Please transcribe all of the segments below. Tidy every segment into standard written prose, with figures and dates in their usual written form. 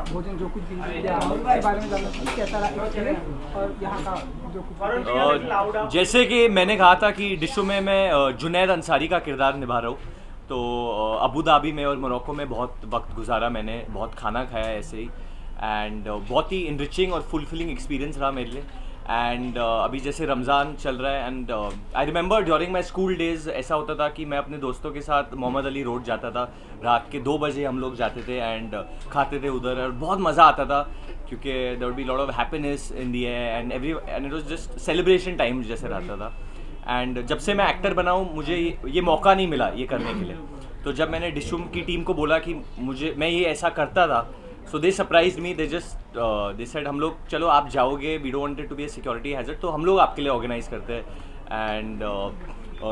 भोजन जो कुछ भी दिया उसके बारे में जानना चाहिए, कैसा रहा एक्सपीरियंस और यहाँ का जो कुछ। जैसे कि मैंने कहा था कि डिशो में मैं जुनैद अंसारी का किरदार निभा रहा हूँ। तो अबू धाबी में और मोरक्को में बहुत वक्त गुजारा मैंने, बहुत खाना खाया ऐसे ही। एंड बहुत ही इनरिचिंग और फुलफिलिंग एक्सपीरियंस रहा मेरे लिए। एंड अभी जैसे रमज़ान चल रहा है and I remember during my school days ऐसा होता था कि मैं अपने दोस्तों के साथ मोहम्मद अली रोड जाता था। रात के 2 बजे हम लोग जाते थे एंड खाते थे उधर, और बहुत मज़ा आता था क्योंकि there would be lot of happiness in the air and it was just celebration time जैसे रहता था। एंड जब से मैं एक्टर बना हूँ मुझे ये मौका नहीं मिला ये करने के लिए। तो जब मैंने डिशुम की टीम को बोला कि मैं ये ऐसा करता था, सो दे सरप्राइज मी, दे सेड हम लोग चलो आप जाओगे, we don't wanted to be a security hazard, तो हम लोग आपके लिए ऑर्गेनाइज करते हैं। एंड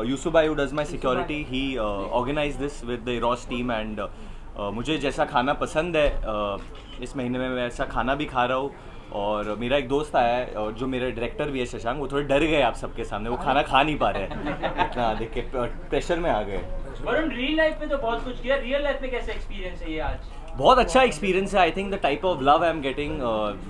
यूसुफ भाई who does my security, he organise this with the Ross team. एंड मुझे जैसा खाना पसंद है इस महीने में वैसा खाना भी खा रहा हूँ। और मेरा एक दोस्त आया है और जो मेरे डायरेक्टर भी है शशांक, वो थोड़े डर गए आप सबके सामने, वो खाना खा नहीं पा रहे हैं इतना देख के, प्रेशर में आ गए। वरुण रियल लाइफ में तो बहुत कुछ किया, रियल लाइफ में कैसा एक्सपीरियंस है ये आज? बहुत अच्छा एक्सपीरियंस है। I think the type of love I am getting,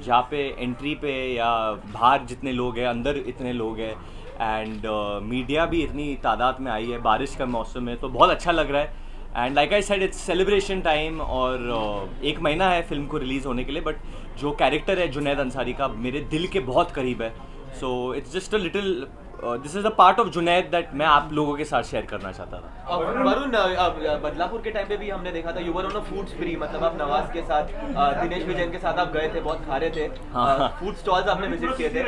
जहाँ पे एंट्री पे या बाहर जितने लोग हैं, अंदर इतने लोग हैं, एंड मीडिया भी इतनी तादाद में आई है, बारिश का मौसम है, तो बहुत अच्छा लग रहा है। And like I said it's celebration time, और 1 महीना है फिल्म को रिलीज़ होने के लिए, बट जो कैरेक्टर है जुनैद अंसारी का मेरे दिल के बहुत करीब है। So it's just a little, this is a part of Junaid that मैं आप लोगों के साथ शेयर करना चाहता था। वरुण, बदलापुर के टाइम पे भी हमने देखा था you were on a food स्प्री, मतलब आप नवाज के साथ, दिनेश विजयन के साथ आप गए थे, बहुत खा रहे थे, फूड स्टॉल्स आपने विजिट किए थे।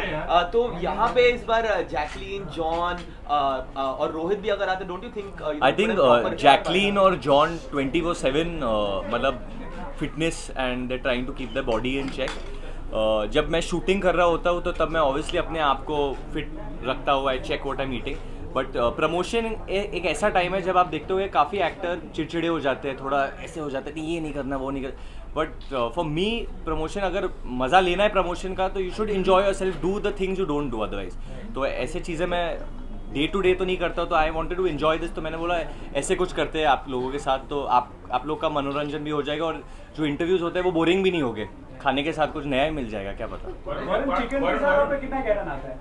तो यहाँ पे इस बार जैकलीन, जॉन और रोहित भी अगर आते, don't you think? I think Jacqueline और जॉन 24/7 मतलब fitness and they trying to keep the body in check. जब मैं शूटिंग कर रहा होता हूँ तो तब मैं ऑब्वियसली अपने आप को फिट रखता हुआ I check what I am eating. But promotion एक ऐसा टाइम है जब आप देखते हो काफ़ी एक्टर चिड़चिड़े हो जाते हैं, थोड़ा ऐसे हो जाते हैं कि ये नहीं करना वो नहीं कर। बट फॉर मी प्रमोशन, अगर मज़ा लेना है प्रमोशन का तो you should enjoy your self, do the things you don't do otherwise. तो ऐसे चीज़ें मैं डे टू डे तो नहीं करता, तो I wanted to enjoy this, तो मैंने बोला ऐसे कुछ करते हैं आप लोगों के साथ, तो आप लोग का मनोरंजन भी हो जाएगा और जो इंटरव्यूज़ होते हैं वो बोरिंग भी नहीं होगे, खाने के साथ कुछ नया ही मिल जाएगा, क्या पता। चिकन के साथ पे कितना गहरा नाता है?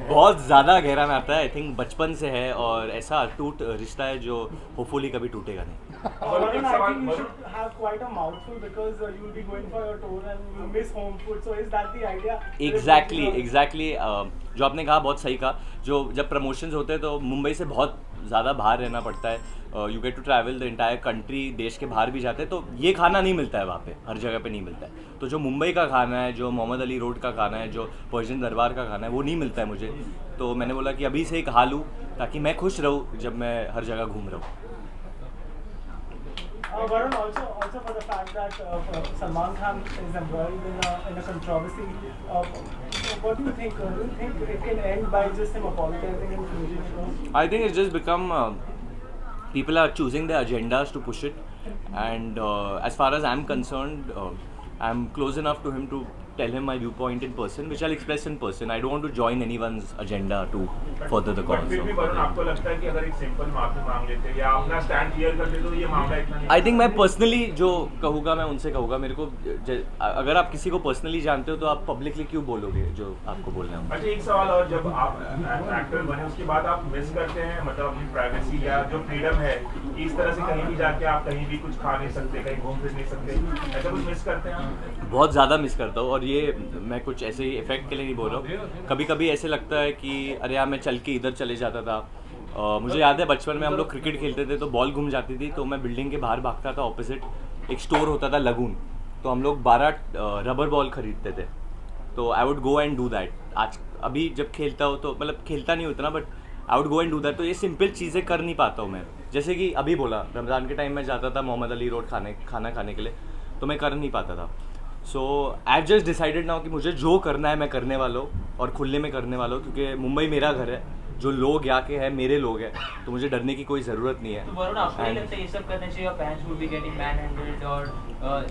बहुत ज़्यादा गहरा नाता है। आई थिंक बचपन से है और ऐसा अटूट रिश्ता है जो होपफुली कभी टूटेगा नहीं। Varun, I think you should have quite a mouthful because you will be going for your tour and you will miss home food. So is that the idea? Exactly जो आपने कहा बहुत सही कहा। जो जब प्रमोशंस होते हैं तो मुंबई से बहुत ज़्यादा बाहर रहना पड़ता है, you get to travel the entire country, देश के बाहर भी जाते हैं, तो ये खाना नहीं मिलता है वहाँ पे, हर जगह पे नहीं मिलता है। तो जो मुंबई का खाना है, जो मोहम्मद अली रोड का खाना है, जो पर्शियन दरबार का खाना है, वो नहीं मिलता है मुझे। तो मैंने बोला कि अभी से ही खा लूँ ताकि मैं खुश रहूँ जब मैं हर जगह घूम रहा हूँ। Varun, also for the fact that Salman Khan is embroiled in a controversy, what do you think? Do you think it can end by just him apologizing and finishing it off? I think it's just become people are choosing their agendas to push it, and as far as I'm concerned, I'm close enough to him to tell him my viewpoint in person, which I'll express in person. I don't want to join anyone's agenda to further the cause. फिर भी वरुण, आपको लगता है कि अगर एक simple माफी मांग लेते या अपना स्टैंड क्लियर कर लेते तो ये मामला इतना नहीं? आई थिंक मैं पर्सनली जो कहूँगा मैं उनसे कहूँगा, मेरे को अगर आप किसी को पर्सनली जानते हो तो आप पब्लिकली क्यों बोलोगे जो आपको बोलना है। अच्छा, एक सवाल और, जब आप एक्टर बने उसके बाद आप मिस करते हैं मतलब अपनी प्राइवेसी या जो फ्रीडम है, इस तरह से कहीं भी जाके आप कहीं भी कुछ खा नहीं सकते, कहीं घूम फिर नहीं सकते, ऐसा कुछ मिस करते हैं आप? बहुत ज़्यादा मिस करता हूँ, और ये मैं कुछ ऐसे ही इफेक्ट के लिए नहीं बोल रहा हूँ। कभी कभी ऐसे लगता है कि अरे यार मैं चल के इधर चले जाता था। मुझे याद है बचपन में हम लोग क्रिकेट खेलते थे तो बॉल घूम जाती थी, तो मैं बिल्डिंग के बाहर भागता था, ऑपोजिट एक स्टोर होता था लगून, तो हम लोग 12 रबर बॉल खरीदते थे, तो I would go and do that. आज अभी जब खेलता हूँ तो मतलब खेलता नहीं उतना, but I would go and do that. तो ये सिंपल चीज़ें कर नहीं पाता हूँ मैं, जैसे कि अभी बोला रमज़ान के टाइम में जाता था मोहम्मद अली रोड खाना खाने के लिए, तो मैं कर नहीं पाता था। सो आई जस्ट डिसाइडेड नाउ कि मुझे जो करना है मैं करने वाला हूँ, और खुले में करने वाला हूँ, क्योंकि मुंबई मेरा घर है, जो लोग यहाँ के हैं मेरे लोग हैं, तो मुझे डरने की कोई ज़रूरत नहीं है। तो वरुण, आपको नहीं लगता ये सब करने से your fans would be getting manhandled or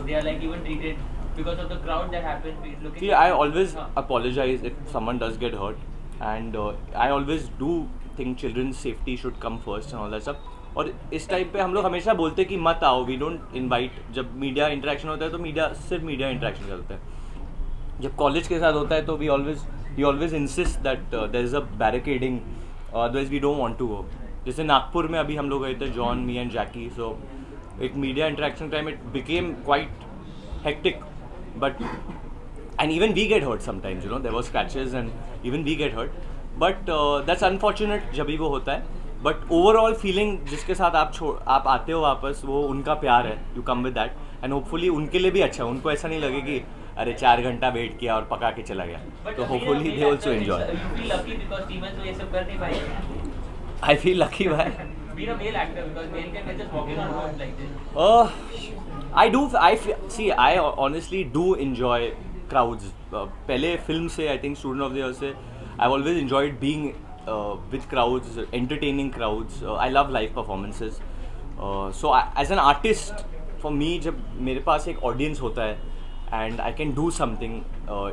they are like even treated because of the crowd that happens? Looking See, I always apologize if someone does get hurt, and I always do think children's safety should come first and all that stuff. और इस type पे हम लोग हमेशा बोलते हैं कि मत आओ, वी डोंट इनवाइट। जब मीडिया इंटरेक्शन होता है तो मीडिया सिर्फ मीडिया इंटरेक्शन करता है। जब कॉलेज के साथ होता है तो we always insist that there is a barricading, otherwise we don't want to go. जैसे नागपुर में अभी हम लोग गए थे, जॉन, मी एंड जैकी, सो एक media interaction time it became quite hectic, but and even we get hurt sometimes, you know, there were scratches and even we get hurt, but that's unfortunate जब भी वो होता है। but overall feeling जिसके साथ आप आते हो वापस, वो उनका प्यार है, you come with that, and hopefully उनके लिए भी अच्छा, उनको ऐसा नहीं लगे कि अरे 4 घंटा वेट किया और पका के चला गया, तो hopefully they also enjoy। You feel lucky because Stevens तो ये सब कर नहीं पाएंगे। I feel lucky why? Being a male actor, because male can just walking on road like this। I honestly do enjoy crowds। पहले फिल्म से, I think student of the year से, I always enjoyed being with crowds, entertaining crowds. I love live performances. So as an artist for me, जब मेरे पास एक audience होता है and I can do something,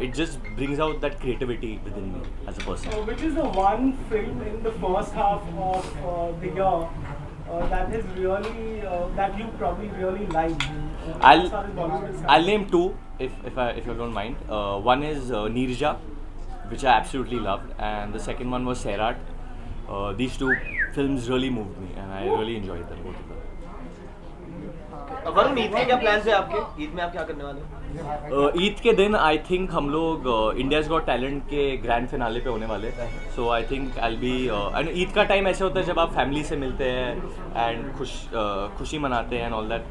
it just brings out that creativity within me as a person. Which is the one film in the first half of the year that is really that you probably really like? As far as Bollywood is concerned? I'll name two if you don't mind. One is Neerja, which I absolutely loved, and the second one was Sairat. These two films really moved me, and I really enjoyed them both of them. Varun, Eid के क्या plans है आपके? ईद में आप क्या करने वाले हो? ईद के दिन आई थिंक हम लोग इंडियाज गॉट टैलेंट के ग्रैंड फिनाले पे होने वाले, so I think I be and Eid का टाइम ऐसे होता है जब आप फैमिली से मिलते हैं एंड खुशी मनाते हैं and all that.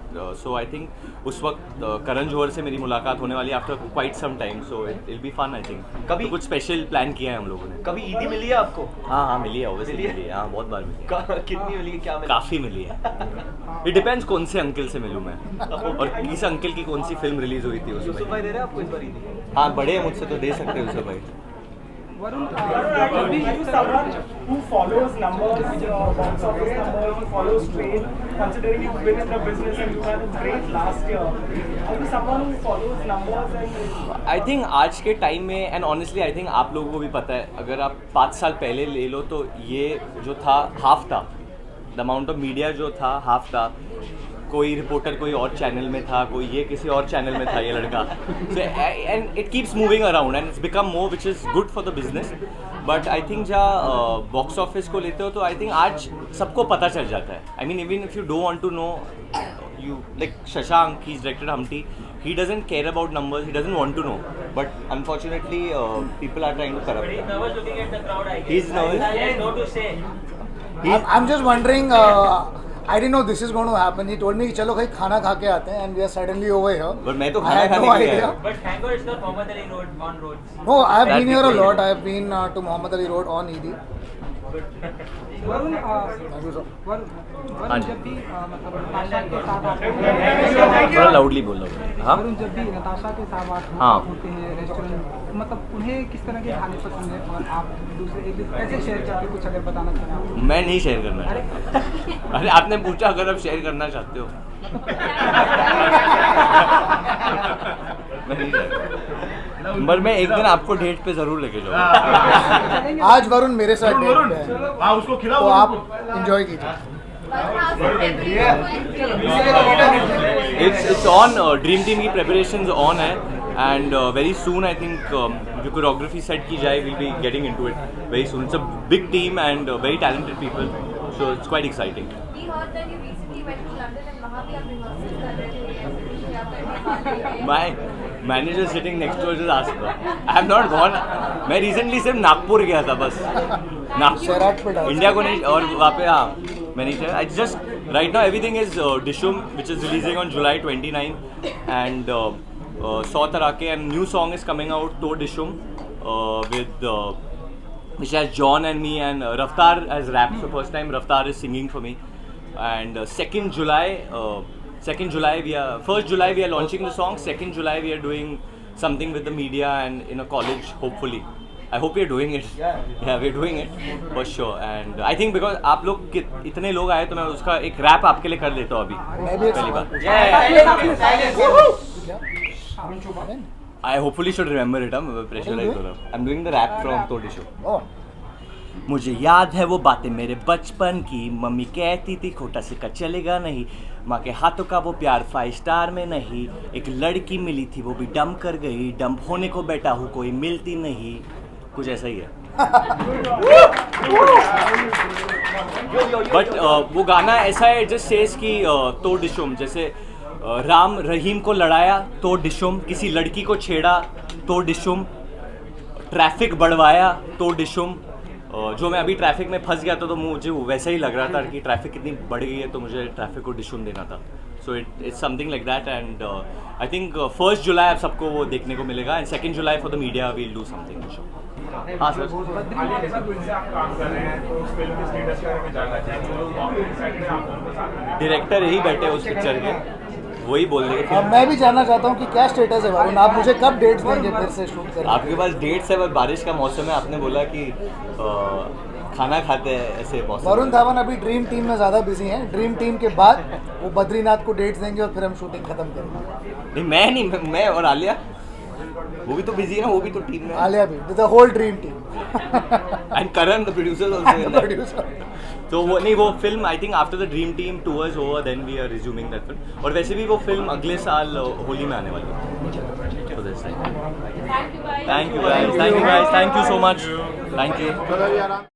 So I think उस वक्त करण जौहर से मेरी मुलाकात होने वाली after quite some time, so it will be fun. I think कभी कुछ स्पेशल प्लान किया है हम लोगों ने। कभी ईदी मिली है आपको? हाँ मिली है, ऑब्वियसली मिली है, हाँ बहुत बार मिली है। कितनी मिली है, क्या मिली? काफ़ी मिली है। इट डिपेंड्स कौन से अंकल से मिलूँ मैं, और किस अंकल की कौन सी फिल्म रिलीज हुई थी यूसुफ उसमें। भाई दे रहे हैं आपको इस बार ईदी? हाँ बड़े हैं मुझसे तो दे सकते हो यूसुफ भाई। Actually, you someone who follows numbers, box office numbers, who follows trade, considering you've been in the business and you had a great last year. Are you someone who follows numbers and? I think आज के time में, and honestly I think आप लोगों को भी पता है, अगर आप 5 साल पहले ले लो तो ये जो था हाफ था, द अमाउंट ऑफ मीडिया जो था हाफ था। कोई रिपोर्टर कोई और चैनल में था, कोई ये किसी और चैनल में था ये लड़का, and it keeps moving around and it's become more which is good for the business. But I think जहाँ बॉक्स ऑफिस को लेते हो तो आई थिंक आज सबको पता चल जाता है। I mean even if you don't want to know, you like Shashank, he's directed Humpty, he doesn't care about numbers, he doesn't want to know, but unfortunately people are trying to corrupt But he's him. nervous looking at the crowd, I guess. He's nervous? He has no to say. I'm just wondering, I didn't know this is going to happen. He told me कि चलो कहीं खाना खा के आते हैं and we are suddenly over here. But मैं तो I खाना had खाने no के लिए idea. आया हूँ। But thank God it's not Mohammed Ali Road on roads. No, I have That been here a people- lot. I have been to Muhammad Ali Road on ED. Varun Thank you, sir. Varun जब भी मतलब नताशा के साथ आप थोड़ा loudly बोल रहा हूँ। हाँ वरुण जब भी नताशा के साथ आप हाँ। होते हैं रेस्टोरेंट, मतलब उन्हें किस तरह के खाने पसंद है और आप दूसरे एक दूसरे कैसे शेयर करके कुछ अगर बताना चाहें आप? मैं नहीं शेयर करना चाहता। अरे आपने पूछा अगर आप शेयर करना चाहते हो। मैं नहीं शेयर करता। पर मैं एक दिन आपको डेट पे जरूर लेके जाऊँगा। आज वरुण मेरे साथ डेट पे है, हाँ उसको खिलाओ, तो आप एंजॉय कीजिए। It's on. Dream Team की preparations on है, and very soon I think जो choreography set की जाए, we'll be getting into it very soon. It's a big team and very talented people, so it's quite exciting. We heard that you recently went to London and वहाँ भी आप rehearsals कर रहे थे या फिर My manager sitting next to us just asked her. I have not gone. मैं recently सिर्फ नागपुर गया था बस। शहराट पे नागपुर डांस इंडिया को नहीं, और वहाँ पे हाँ मैं नहीं था। I just right now everything is Dishum, which is releasing on July 29, and 100 तरह के, and new song is coming out to Dishum with which has John and me, and Raftar has rapped for first time. Raftar is singing for me, and 2nd July we are 1st July we are launching the song. 2nd July we are doing something with the media and in a college, hopefully. I hope we are doing it. Yeah, we are doing it for sure. And I think because आप लोग इतने लोग आए तो मैं उसका एक rap आपके लिए कर लेता हूँ अभी मैं भी एक पहली सवाल बार। I hopefully should remember it. I'm pressurized हो रहा हूँ. I'm doing the rap from Todi Show. Oh, मुझे याद है वो बातें मेरे बचपन की, मम्मी कहती थी खोटा सिक्का चलेगा नहीं, माँ के हाथों का वो प्यार 5 स्टार में नहीं, एक लड़की मिली थी वो भी डंप कर गई, डंप होने को बैठा हूँ कोई मिलती नहीं, कुछ ऐसा ही है। बट वो गाना ऐसा है जस्ट सेज कि तो डिशुम, जैसे राम रहीम को लड़ाया तो डिशुम, किसी लड़की को छेड़ा तो डिशुम, ट्रैफिक बढ़वाया तो डिशुम। जो मैं अभी ट्रैफिक में फंस गया था तो मुझे वैसा ही लग रहा था कि ट्रैफिक कितनी बढ़ गई है, तो मुझे ट्रैफिक को डिशुम देना था। So it's something like that and I think 1 जुलाई आप सबको वो देखने को मिलेगा and 2 July for the media we'll do something show. हाँ सर, हालिया के साथ फिल्म से आप काम कर रहे हैं, तो उस फिल्म के स्टेटस के बारे में जानना चाहेंगे। लोग काफी एक्साइटेड हैं आप दोनों के साथ में। डायरेक्टर यही बैठे उस पिक्चर के, वही बोल रहे थे। मैं भी जानना चाहता हूँ कि क्या स्टेटस है वरुण, आप मुझे कब डेट्स देंगे फिर से शूट करने? आपके पास डेट्स है, बस बारिश का मौसम है, आपने बोला कि खाना खाते हैं ऐसे मौसम। वरुण धावन अभी ड्रीम टीम में ज़्यादा बिजी हैं, ड्रीम टीम के बाद वो बद्रीनाथ को डेट्स देंगे और फिर हम शूटिंग खत्म करेंगे। नहीं, मैं और आलिया, वो भी तो बिजी है ना, वो भी तो टीम में। आलिया भी, the whole dream team and Karan the producer also. तो वो नहीं, वो film I think after the dream team tours over then we are resuming that film, और वैसे भी वो फिल्म अगले साल होली में आने वाली है। तो that's like, thank you guys, thank you so much, thank you.